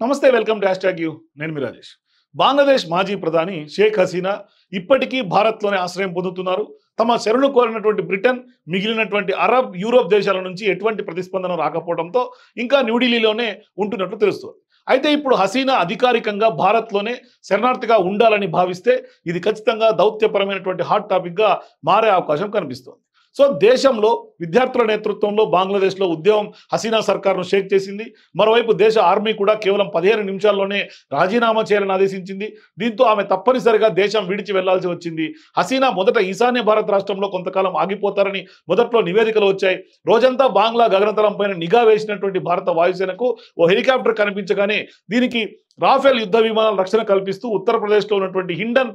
నమస్తే, welcome to hash tag you. నేను మీ రాజేష్. బంగ్లాదేశ్ మాజీ ప్రధాని షేక్ హసీనా ఇప్పటికీ భారత్లోనే ఆశ్రయం పొందుతున్నారు. తమ శరణు కోరినటువంటి బ్రిటన్, మిగిలినటువంటి అరబ్, యూరోప్ దేశాల నుంచి ఎటువంటి ప్రతిస్పందన రాకపోవడంతో ఇంకా న్యూఢిల్లీలోనే ఉంటున్నట్లు తెలుస్తుంది. అయితే ఇప్పుడు హసీనా అధికారికంగా భారత్లోనే శరణార్థిగా ఉండాలని భావిస్తే ఇది ఖచ్చితంగా దౌత్యపరమైనటువంటి హాట్ టాపిక్గా మారే అవకాశం కనిపిస్తోంది. సో దేశంలో విద్యార్థుల నేతృత్వంలో బంగ్లాదేశ్లో ఉద్యమం హసీనా సర్కార్ను షేక్ చేసింది. మరోవైపు దేశ ఆర్మీ కూడా కేవలం 15 నిమిషాల్లోనే రాజీనామా చేయాలని ఆదేశించింది. దీంతో ఆమె తప్పనిసరిగా దేశం విడిచి వెళ్లాల్సి వచ్చింది. హసీనా మొదట ఈశాన్య భారత్ రాష్ట్రంలో కొంతకాలం ఆగిపోతారని మొదట్లో నివేదికలు వచ్చాయి. రోజంతా బాంగ్లా గగనతలం పైన నిఘా వేసినటువంటి భారత వాయుసేనకు ఓ హెలికాప్టర్ కనిపించగానే దీనికి రాఫెల్ యుద్ధ విమానాల రక్షణ కల్పిస్తూ ఉత్తరప్రదేశ్లో ఉన్నటువంటి హిండన్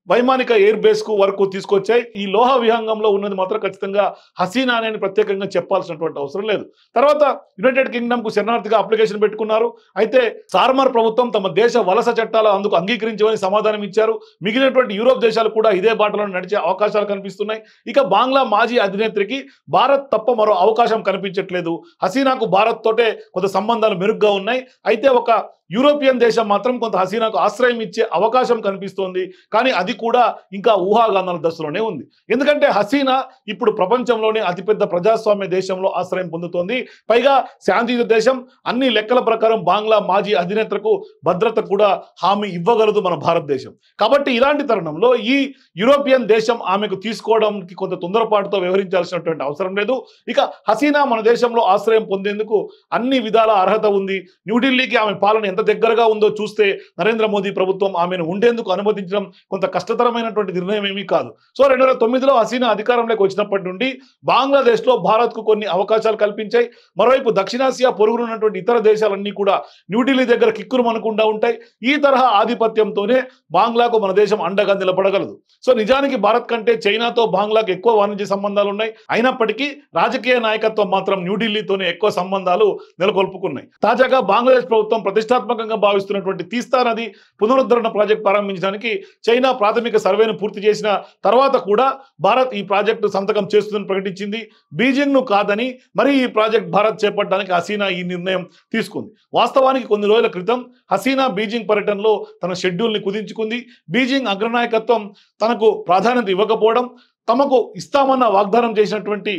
వైమానిక ఎయిర్ బేస్ కు వరకు తీసుకొచ్చాయి. ఈ లోహ విహంగంలో ఉన్నది మాత్రం ఖచ్చితంగా హసీనా అని ప్రత్యేకంగా చెప్పాల్సినటువంటి అవసరం లేదు. తర్వాత యునైటెడ్ కింగ్డమ్ కు శరణార్థిగా అప్లికేషన్ పెట్టుకున్నారు. అయితే సార్మర్ ప్రభుత్వం తమ దేశ వలస చట్టాలు అందుకు అంగీకరించమని సమాధానం ఇచ్చారు. మిగిలినటువంటి యూరోప్ దేశాలు కూడా ఇదే బాటలో నడిచే అవకాశాలు కనిపిస్తున్నాయి. ఇక బాంగ్లా మాజీ అధినేత్రికి భారత్ తప్ప మరో అవకాశం కనిపించట్లేదు. హసీనాకు భారత్ తోటే కొంత సంబంధాలు మెరుగ్గా ఉన్నాయి. అయితే ఒక యూరోపియన్ దేశం మాత్రం కొంత హసీనాకు ఆశ్రయం ఇచ్చే అవకాశం కనిపిస్తోంది. కానీ అది కూడా ఇంకా ఊహాగానాల దశలోనే ఉంది. ఎందుకంటే హసీనా ఇప్పుడు ప్రపంచంలోనే అతిపెద్ద ప్రజాస్వామ్య దేశంలో ఆశ్రయం పొందుతోంది. పైగా శాంతియుత దేశం. అన్ని లెక్కల ప్రకారం బాంగ్లా మాజీ అధినేత్రకు భద్రత కూడా హామీ ఇవ్వగలదు మన భారతదేశం. కాబట్టి ఇలాంటి తరుణంలో ఈ యూరోపియన్ దేశం ఆమెకు తీసుకోవడానికి కొంత తొందరపాటుతో వ్యవహరించాల్సినటువంటి అవసరం లేదు. ఇక హసీనా మన దేశంలో ఆశ్రయం పొందేందుకు అన్ని విధాల అర్హత ఉంది. న్యూఢిల్లీకి ఆమె పాలన ఎంత దగ్గరగా ఉందో చూస్తే నరేంద్ర మోదీ ప్రభుత్వం ఆమెను ఉండేందుకు అనుమతించడం కొంత కష్టతరమైనటువంటి నిర్ణయం ఏమీ కాదు. సో 2009లో హసీనా అధికారంలోకి వచ్చినప్పటి నుండి బంగ్లాదేశ్లో భారత్కు కొన్ని అవకాశాలు కల్పించాయి. మరోవైపు దక్షిణాసియా పొరుగునున్నటువంటి ఇతర దేశాలన్నీ కూడా న్యూఢిల్లీ దగ్గర కిక్కురుమనకుండా ఉంటాయి. ఈ తరహా ఆధిపత్యంతోనే బాంగ్లాకు మన దేశం అండగా నిలబడగలదు. సో నిజానికి భారత్ కంటే చైనాతో బాంగ్లాకు ఎక్కువ వాణిజ్య సంబంధాలు ఉన్నాయి. అయినప్పటికీ రాజకీయ నాయకత్వం మాత్రం న్యూఢిల్లీతోనే ఎక్కువ సంబంధాలు నెలకొల్పుకున్నాయి. తాజాగా బంగ్లాదేశ్ ప్రభుత్వం ప్రతిష్టాత్మకంగా భావిస్తున్నటువంటి తీస్తా నది పునరుద్ధరణ ప్రాజెక్టు ప్రారంభించడానికి చైనా ప్రాథమిక సర్వేను పూర్తి చేసిన తర్వాత కూడా భారత్ ఈ ప్రాజెక్టు సంతకం చేస్తుందని ప్రకటించింది. బీజింగ్ ను కాదని మరి ఈ ప్రాజెక్ట్ భారత్ చేపట్టడానికి హసీనా ఈ నిర్ణయం తీసుకుంది. వాస్తవానికి కొన్ని రోజుల క్రితం హసీనా బీజింగ్ పర్యటనలో తన షెడ్యూల్ని కుదించుకుంది. బీజింగ్ అగ్రనాయకత్వం తనకు ప్రాధాన్యత ఇవ్వకపోవడం, తమకు ఇస్తామన్న వాగ్దానం చేసినటువంటి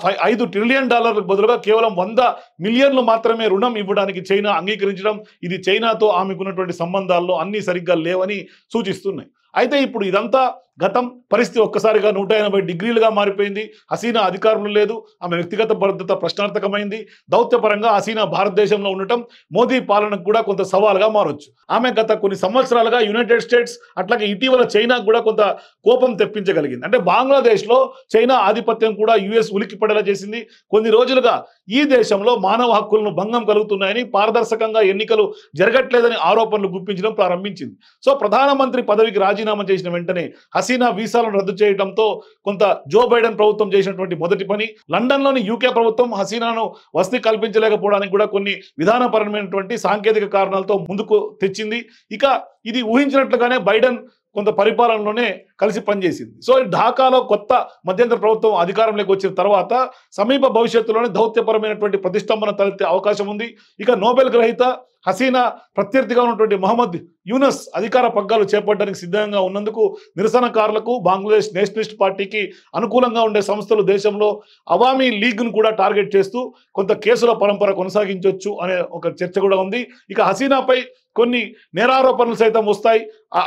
$5 ట్రిలియన్ బదులుగా కేవలం 100 మిలియన్లు మాత్రమే రుణం ఇవ్వడానికి చైనా అంగీకరించడం, ఇది చైనాతో ఆమెకున్నటువంటి సంబంధాల్లో అన్నీ సరిగ్గా లేవని సూచిస్తున్నాయి. అయితే ఇప్పుడు ఇదంతా గతం. పరిస్థితి ఒక్కసారిగా 180 డిగ్రీలుగా మారిపోయింది. హసీనా అధికారంలో లేదు. ఆమె వ్యక్తిగత భద్రత ప్రశ్నార్థకమైంది. దౌత్యపరంగా హసీనా భారతదేశంలో ఉండటం మోదీ పాలనకు కూడా కొంత సవాలుగా మారొచ్చు. ఆమె గత కొన్ని సంవత్సరాలుగా యునైటెడ్ స్టేట్స్ అట్లాగే ఇటీవల చైనాకు కూడా కొంత కోపం తెప్పించగలిగింది. అంటే బంగ్లాదేశ్లో చైనా ఆధిపత్యం కూడా యుఎస్ ఉలిక్కి పడేలా చేసింది. కొన్ని రోజులుగా ఈ దేశంలో మానవ హక్కులను భంగం కలుగుతున్నాయని, పారదర్శకంగా ఎన్నికలు జరగట్లేదని ఆరోపణలు గుప్పించడం ప్రారంభించింది. సో ప్రధానమంత్రి పదవికి రాజీనామా చేసిన వెంటనే హసీనా వీసాలను రద్దు చేయడంతో కొంత జో బైడెన్ ప్రభుత్వం చేసినటువంటి మొదటి పని. లండన్లోని యూకే ప్రభుత్వం హసీనాను వసతి కల్పించలేకపోవడానికి కూడా కొన్ని విధానపరమైనటువంటి సాంకేతిక కారణాలతో ముందుకు తెచ్చింది. ఇక ఇది ఊహించినట్లుగానే బైడెన్ కొంత పరిపాలనలోనే కలిసి పనిచేసింది. సో ఢాకాలో కొత్త మధ్యంతర ప్రభుత్వం అధికారంలోకి వచ్చిన తర్వాత సమీప భవిష్యత్తులోనే దౌత్యపరమైనటువంటి ప్రతిష్టంభన తలెత్తే అవకాశం ఉంది. ఇక నోబెల్ గ్రహీత హసీనా ప్రత్యర్థిగా ఉన్నటువంటి మహమ్మద్ యూనస్ అధికార పగ్గాలు చేపట్టడానికి సిద్ధంగా ఉన్నందుకు నిరసనకారులకు, బంగ్లాదేశ్ నేషనలిస్ట్ పార్టీకి అనుకూలంగా ఉండే సంస్థలు దేశంలో అవామీ లీగ్ను కూడా టార్గెట్ చేస్తూ కొంత కేసుల పరంపర కొనసాగించవచ్చు అనే ఒక చర్చ కూడా ఉంది. ఇక హసీనాపై కొన్ని నేరారోపణలు సైతం వస్తాయి.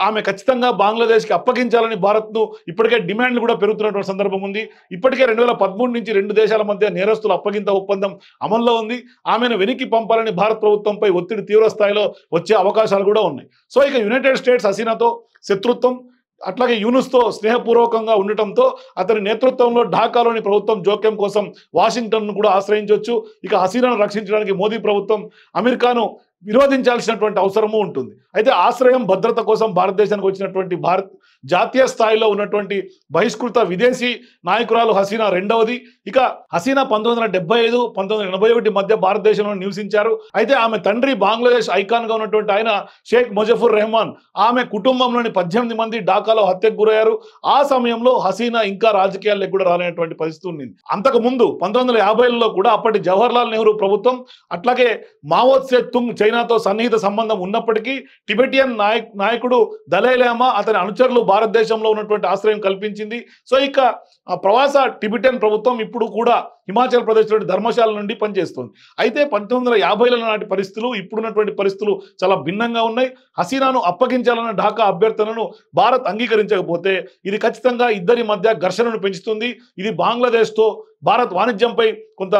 ఆమె ఖచ్చితంగా బంగ్లాదేశ్కి అప్పగించాలని భారత్ను ఇప్పటికే డిమాండ్లు కూడా పెరుగుతున్నటువంటి సందర్భం ఉంది. ఇప్పటికే 2013 నుంచి 2 దేశాల మధ్య నేరస్తుల అప్పగింత ఒప్పందం అమల్లో ఉంది. ఆమెను వెనక్కి పంపాలని భారత ప్రభుత్వంపై ఒత్తిడి తీవ్ర స్థాయిలో వచ్చే అవకాశాలు కూడా ఉన్నాయి. సో ఇక యునైటెడ్ స్టేట్స్ హసీనాతో శత్రుత్వం, అట్లాగే యూనుస్తో స్నేహపూర్వకంగా ఉండటంతో అతని నేతృత్వంలో ఢాకాలోని ప్రభుత్వం జోక్యం కోసం వాషింగ్టన్ను కూడా ఆశ్రయించవచ్చు. ఇక హసీనాను రక్షించడానికి మోదీ ప్రభుత్వం అమెరికాను విరోధించాల్సినటువంటి అవసరము ఉంటుంది. అయితే ఆశ్రయం, భద్రత కోసం భారతదేశానికి వచ్చినటువంటి జాతీయ స్థాయిలో ఉన్నటువంటి బహిష్కృత విదేశీ నాయకురాలు హసీనా రెండవది. ఇక హసీనా 1975 1981 మధ్య భారతదేశంలో నివసించారు. అయితే ఆమె తండ్రి బంగ్లాదేశ్ ఐకాన్ గా ఉన్నటువంటి ఆయన షేక్ ముజఫర్ రెహమాన్, ఆమె కుటుంబంలోని 18 మంది ఢాకాలో హత్యకు గురయ్యారు. ఆ సమయంలో హసీనా ఇంకా రాజకీయాల్లోకి కూడా రాలేనటువంటి పరిస్థితి ఉంది. అంతకు ముందు 1950లలో కూడా అప్పటి జవహర్లాల్ నెహ్రూ ప్రభుత్వం, అట్లాగే మావో సే తుంగ్ చైనాతో సన్నిహిత సంబంధం ఉన్నప్పటికీ టిబెటియన్ నాయకుడు దలైలామా అతని అనుచరులు భారతదేశంలో ఉన్నటువంటి ఆశ్రయం కల్పించింది. సో ఇక ప్రవాస టిబెటియన్ ప్రభుత్వం ఇప్పుడు కూడా హిమాచల్ ప్రదేశ్లోని ధర్మశాల నుండి పనిచేస్తుంది. అయితే 1950ల నాటి పరిస్థితులు ఇప్పుడున్నటువంటి పరిస్థితులు చాలా భిన్నంగా ఉన్నాయి. హసీనాను అప్పగించాలన్న ఢాకా అభ్యర్థనను భారత్ అంగీకరించకపోతే ఇది ఖచ్చితంగా ఇద్దరి మధ్య ఘర్షణను పెంచుతుంది. ఇది బంగ్లాదేశ్తో భారత్ వాణిజ్యంపై కొంత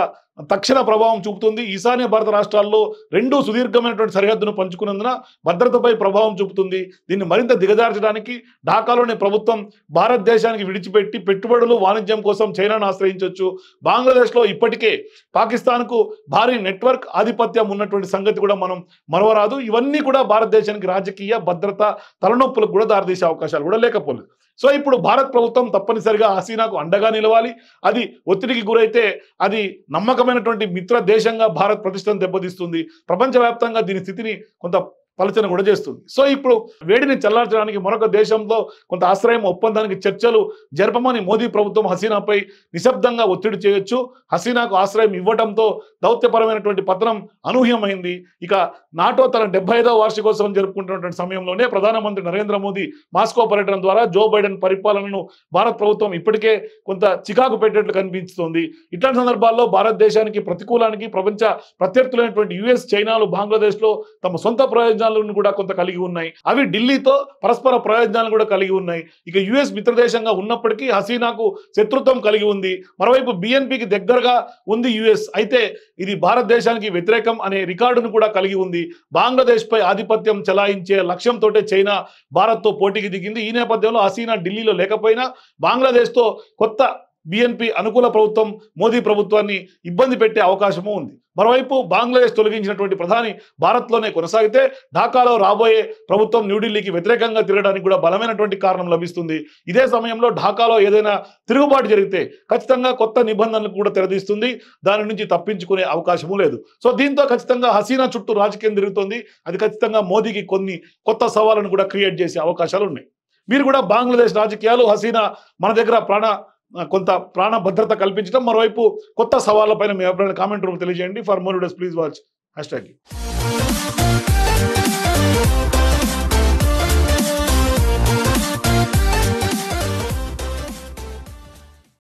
తక్షణ ప్రభావం చూపుతుంది. ఈశాన్య భారత రాష్ట్రాల్లో రెండూ సుదీర్ఘమైనటువంటి సరిహద్దును పంచుకున్నందున భద్రతపై ప్రభావం చూపుతుంది. దీన్ని మరింత దిగజార్చడానికి ఢాకాలోని ప్రభుత్వం భారతదేశానికి విడిచిపెట్టి పెట్టుబడులు వాణిజ్యం కోసం చైనాను ఆశ్రయించవచ్చు. బంగ్లాదేశ్లో ఇప్పటికే పాకిస్తాన్కు భారీ నెట్వర్క్ ఆధిపత్యం ఉన్నటువంటి సంగతి కూడా మనం మరవరాదు. ఇవన్నీ కూడా భారతదేశానికి రాజకీయ భద్రత తలనొప్పులకు కూడా దారితీసే అవకాశాలు కూడా లేకపోలేదు. సో ఇప్పుడు భారత్ ప్రభుత్వం తప్పనిసరిగా హసీనాకు అండగా నిలవాలి. అది ఒత్తిడికి గురైతే అది నమ్మకమైనటువంటి మిత్ర దేశంగా భారత్ ప్రతిష్టను దెబ్బతీస్తుంది. ప్రపంచవ్యాప్తంగా దీని స్థితిని కొంత పలచన కూడా చేస్తుంది. సో ఇప్పుడు వేడిని చల్లార్చడానికి మరొక దేశంలో కొంత ఆశ్రయం ఒప్పందానికి చర్చలు జరపమని మోదీ ప్రభుత్వం హసీనాపై నిశ్శబ్దంగా ఒత్తిడి చేయొచ్చు. హసీనాకు ఆశ్రయం ఇవ్వడంతో దౌత్యపరమైనటువంటి పతనం అనూహ్యమైంది. ఇక నాటో తన 75వ వార్షికోత్సవం జరుపుకుంటున్నటువంటి సమయంలోనే ప్రధానమంత్రి నరేంద్ర మోదీ మాస్కో పర్యటన ద్వారా జో బైడెన్ పరిపాలనను భారత ప్రభుత్వం ఇప్పటికే కొంత చికాకు పెట్టేట్లు కనిపిస్తోంది. ఇట్లాంటి సందర్భాల్లో భారతదేశానికి ప్రతికూలానికి ప్రపంచ ప్రత్యర్థులైనటువంటి యుఎస్, చైనాలు బంగ్లాదేశ్లో తమ సొంత ప్రయోజనాలను కూడా కొంత కలిగి ఉన్నాయి. అవి ఢిల్లీతో పరస్పర ప్రయోజనాలను కూడా కలిగి ఉన్నాయి. ఇక యుఎస్ మిత్రదేశంగా ఉన్నప్పటికీ హసీనాకు శత్రుత్వం కలిగి ఉంది. మరోవైపు బిఎన్పికి దగ్గరగా ఉంది యుఎస్. అయితే ఇది భారతదేశానికి వ్యతిరేకం అనే రికార్డును కూడా కలిగి ఉంది. బంగ్లాదేశ్ పై ఆధిపత్యం చెలాయించే లక్ష్యంతో చైనా భారత్తో పోటీకి దిగింది. ఈ నేపథ్యంలో హసీనా ఢిల్లీలో లేకపోయినా బంగ్లాదేశ్తో కొత్త బిఎన్పి అనుకూల ప్రభుత్వం మోదీ ప్రభుత్వాన్ని ఇబ్బంది పెట్టే అవకాశము ఉంది. మరోవైపు బంగ్లాదేశ్ తొలగించినటువంటి ప్రధాని భారత్లోనే కొనసాగితే ఢాకాలో రాబోయే ప్రభుత్వం న్యూఢిల్లీకి వ్యతిరేకంగా తిరగడానికి కూడా బలమైనటువంటి కారణం లభిస్తుంది. ఇదే సమయంలో ఢాకాలో ఏదైనా తిరుగుబాటు జరిగితే ఖచ్చితంగా కొత్త నిబంధనలకు కూడా తెరదీస్తుంది. దాని నుంచి తప్పించుకునే అవకాశము లేదు. సో దీంతో ఖచ్చితంగా హసీనా చుట్టూ రాజకీయం తిరుగుతుంది. అది ఖచ్చితంగా మోదీకి కొన్ని కొత్త సవాళ్ళను కూడా క్రియేట్ చేసే అవకాశాలు ఉన్నాయి. మీరు కూడా బంగ్లాదేశ్ రాజకీయాలు, హసీనా మన దగ్గర కొంత ప్రాణ భద్రత కల్పించడం, మరోవైపు కొత్త సవాళ్లపైన మీ అభిప్రాయాన్ని కామెంట్ రూపంలో తెలియజేయండి. For more videos please watch #.